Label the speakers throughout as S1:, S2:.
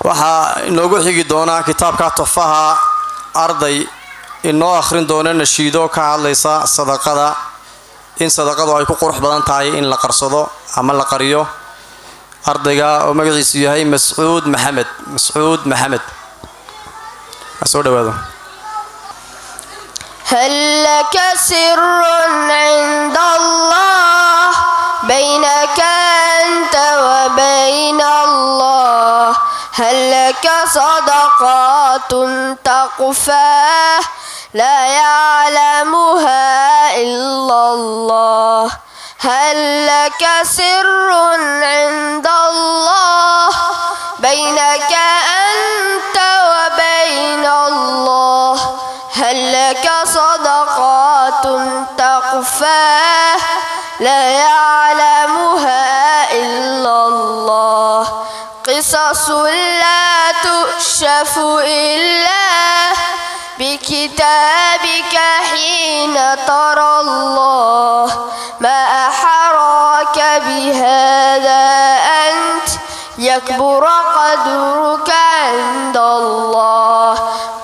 S1: waxaa inoogu xigi doonaa kitaabka Tuhfaha arday inoo akhrin doona nashiido ka hadlaysa sadaqada in sadaqadu ay ku qurux badan tahay in la qarsado ama la qariyo ardayga oo magaciisu yahay Mas'uud Maxamed soo dhawaado
S2: هل لك سر عند الله بينك أنت وبين الله هل لك صدقات تخفى لا يعلمها إلا الله هل لك سر عند الله بينك أنت وبين الله هل لك صدقات تخفى لا يعلمها إلا الله قصص لا تكشف إلا بكتابك حين ترى الله ما أحراك بهذا أنت يكبر قدرك عند الله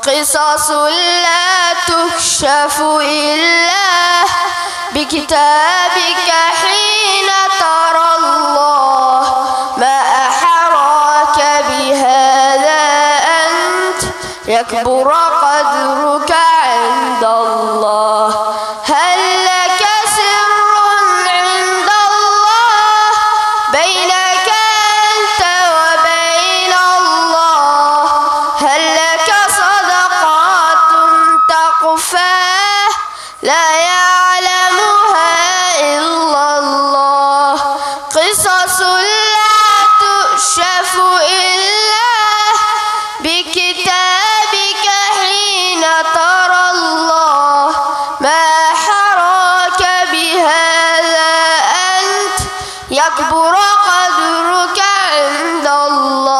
S2: قصص لا تكشف إلا بكتابك حين ترى الله ما أحراك بهذا أنت يكبر قدرك عند الله هل لك سر عند الله بينك أنت وبين الله هل لك صدقات تخفى لا يعلمها إلا الله قصص لا تكشف إلا بكتابك حين ترى الله ما حراك بهذا أنت يكبر قدرك عند الله